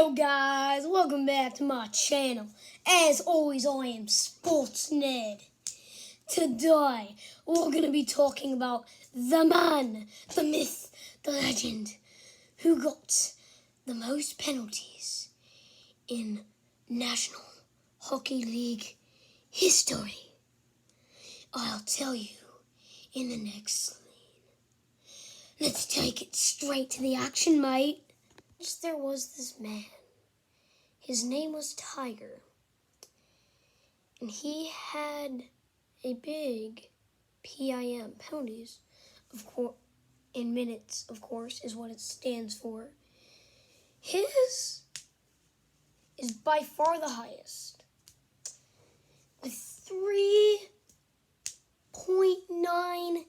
Hello guys, welcome back to my channel. As always, I am Sports Ned. Today, we're going to be talking about the man, the myth, the legend, who got the most penalties in National Hockey League history. I'll tell you in the next scene. Let's take it straight to the action, mate. There was this man. His name was Tiger. And he had a big PIM, penalties, of course, in minutes, of course, is what it stands for. His is by far the highest, with 3.9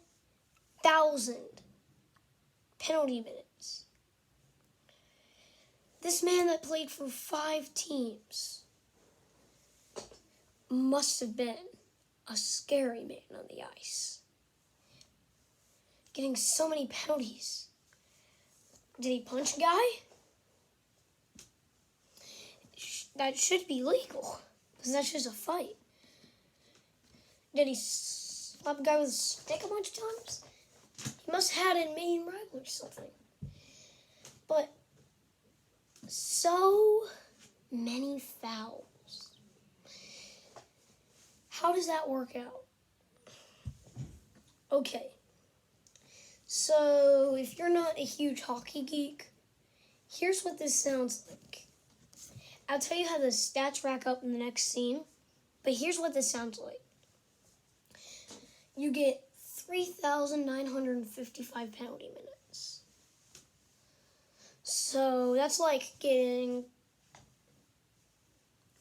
thousand penalty minutes. This man that played for 5 teams must have been a scary man on the ice. Getting so many penalties. Did he punch a guy? That should be legal, because that's just a fight. Did he slap a guy with a stick a bunch of times? He must have had it in Maine rival or something. But so many fouls. How does that work out? Okay. So, if you're not a huge hockey geek, here's what this sounds like. I'll tell you how the stats rack up in the next scene, but here's what this sounds like. You get 3,955 penalty minutes. So that's like getting,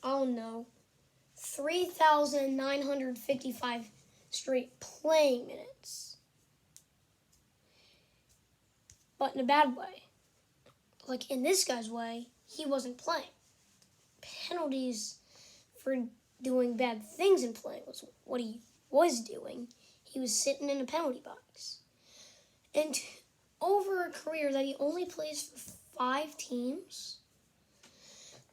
3,955 straight playing minutes. But in a bad way. Like in this guy's way, he wasn't playing. Penalties for doing bad things in playing was what he was doing. He was sitting in a penalty box. And over a career that he only plays for 5 teams,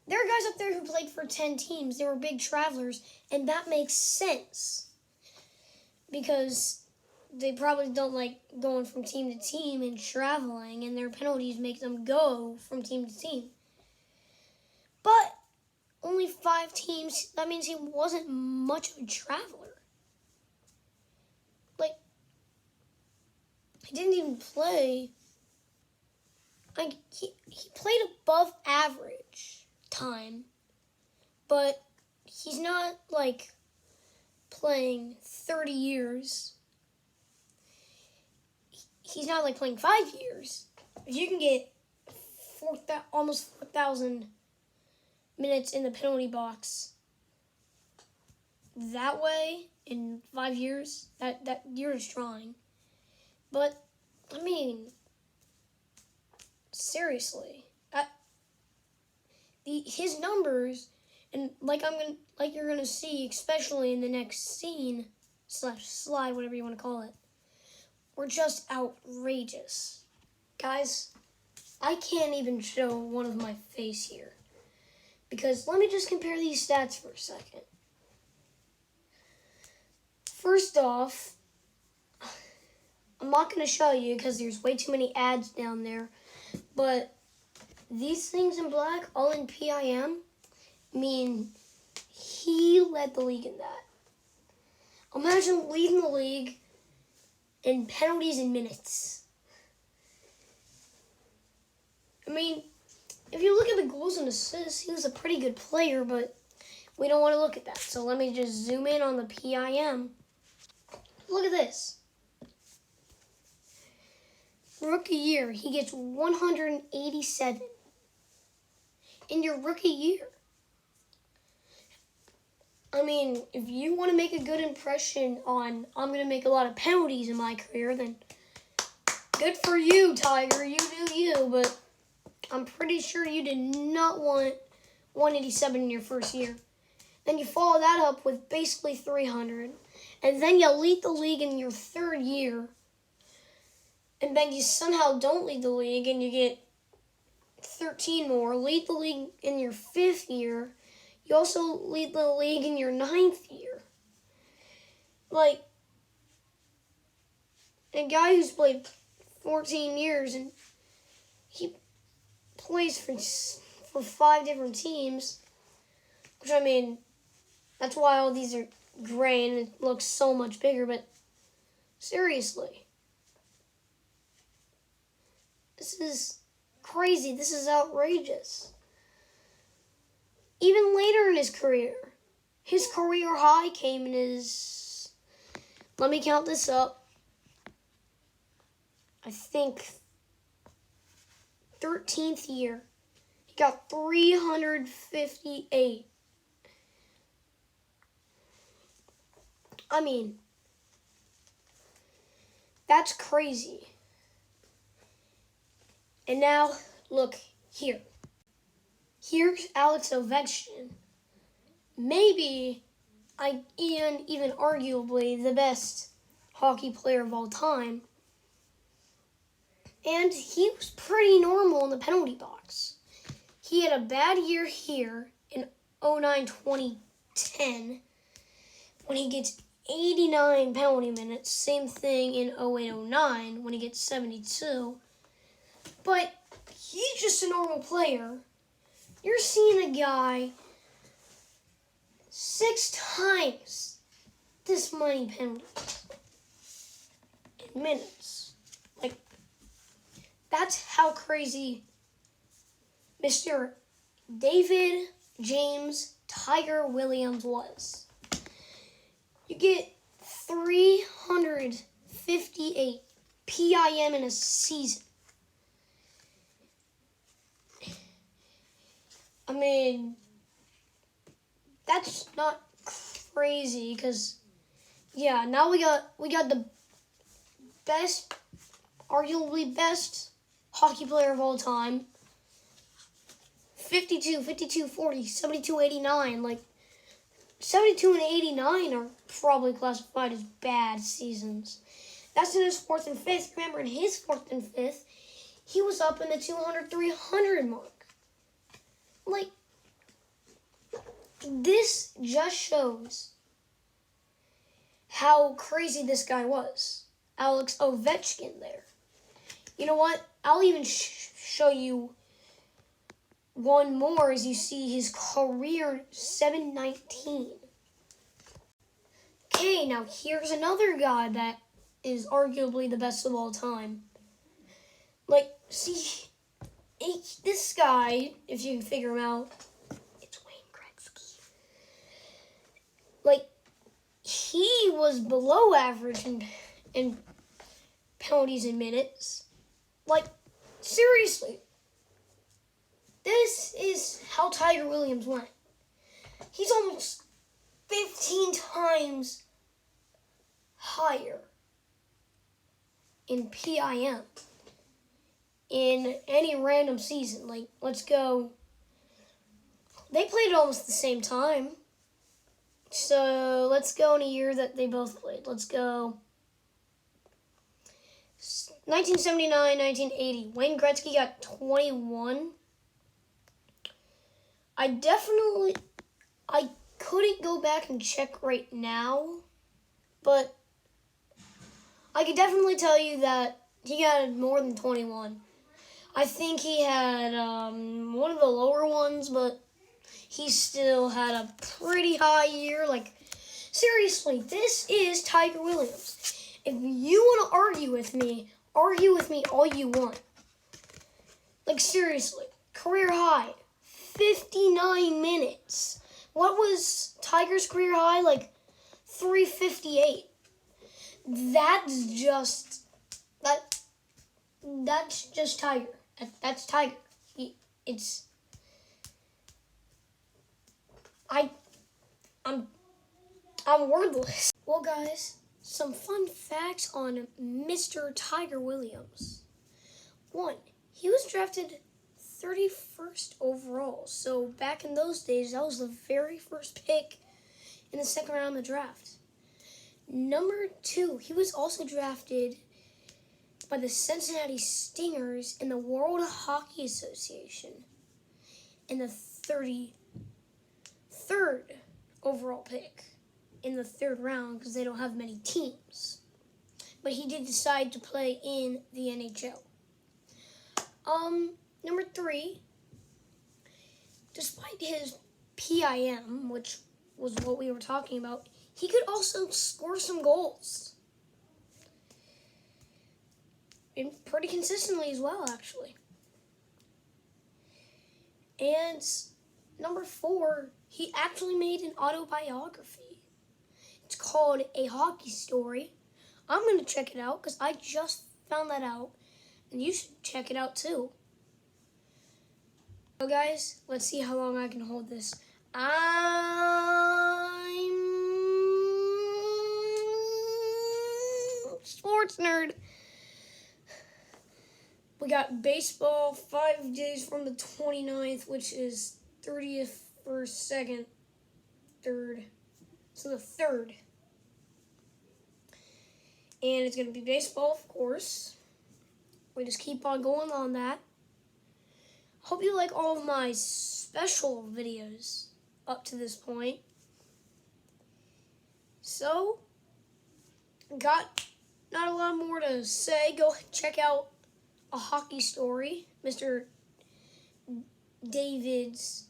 there are guys up there who played for 10 teams. They were big travelers, and that makes sense because they probably don't like going from team to team and traveling, and their penalties make them go from team to team. But only 5 teams, that means he wasn't much of a traveler. He didn't even play. He played above average time, but he's not like playing 30 years. He's not like playing 5 years. If you can get almost 4,000 minutes in the penalty box that way in 5 years, that you're just trying. But, I mean, seriously, his numbers, and like you're gonna see, especially in the next scene / slide, whatever you want to call it, were just outrageous. Guys, I can't even show one of my face here, because let me just compare these stats for a second. First off, I'm not going to show you because there's way too many ads down there, but these things in black, all in PIM, mean he led the league in that. Imagine leading the league in penalties in minutes. I mean, if you look at the goals and assists, he was a pretty good player, but we don't want to look at that. So let me just zoom in on the PIM. Look at this. Rookie year, he gets 187 in your rookie year. I mean, if you want to make a good impression on, I'm going to make a lot of penalties in my career, then good for you, Tiger. You do you, but I'm pretty sure you did not want 187 in your first year. Then you follow that up with basically 300, and then you lead the league in your 3rd year. And then you somehow don't lead the league and you get 13 more, lead the league in your 5th year. You also lead the league in your 9th year. Like, a guy who's played 14 years and he plays for 5 different teams, which, I mean, that's why all these are gray and it looks so much bigger, but seriously. This is crazy. This is outrageous. Even later in his career high came in his, let me count this up, I think 13th year. He got 358. I mean, that's crazy. And now, look here. Here's Alex Ovechkin. Maybe, even arguably, the best hockey player of all time. And he was pretty normal in the penalty box. He had a bad year here in 2009-2010 when he gets 89 penalty minutes. Same thing in 2008-09 when he gets 72. But he's just a normal player. You're seeing a guy 6 times this many penalties in minutes. Like, that's how crazy Mr. David James Tiger Williams was. You get 358 PIM in a season. I mean, that's not crazy because, yeah, now we got the best, arguably best hockey player of all time. 52, 40, 72, 89. Like, 72 and 89 are probably classified as bad seasons. That's in his 4th and 5th. Remember, in his 4th and 5th, he was up in the 200, 300 mark. Like, this just shows how crazy this guy was. Alex Ovechkin there. You know what? I'll even show you one more as you see his career 719. Okay, now here's another guy that is arguably the best of all time. Like, see, this guy, if you can figure him out, it's Wayne Gretzky. Like, he was below average in penalties and minutes. Like, seriously. This is how Tiger Williams went. He's almost 15 times higher in PIM in any random season. Like, let's go. They played almost the same time. So, let's go in a year that they both played. Let's go 1979, 1980. Wayne Gretzky got 21. I couldn't go back and check right now, but I could definitely tell you that he got more than 21. I think he had one of the lower ones, but he still had a pretty high year. Like, seriously, this is Tiger Williams. If you want to argue with me all you want. Like, seriously, career high, 59 minutes. What was Tiger's career high? Like, 358. That's just Tiger. That's Tiger. I'm wordless. Well, guys, some fun facts on Mr. Tiger Williams. 1, he was drafted 31st overall. So back in those days, that was the very first pick in the second round of the draft. Number 2, he was also drafted by the Cincinnati Stingers in the World Hockey Association in the 33rd overall pick in the 3rd round because they don't have many teams. But he did decide to play in the NHL. Number 3, despite his PIM, which was what we were talking about, he could also score some goals. And pretty consistently as well, actually. And number 4, he actually made an autobiography. It's called A Hockey Story. I'm going to check it out because I just found that out. And you should check it out too. So guys, let's see how long I can hold this. I'm sports nerd. We got baseball 5 days from the 29th, which is 30th, 1st, 2nd, 3rd. So the 3rd. And it's going to be baseball, of course. We just keep on going on that. Hope you like all of my special videos up to this point. So, got not a lot more to say. Go check out A Hockey Story, Mr. David's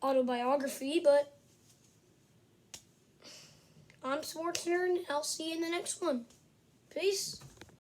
autobiography, but I'm Sports Nerd, and I'll see you in the next one. Peace.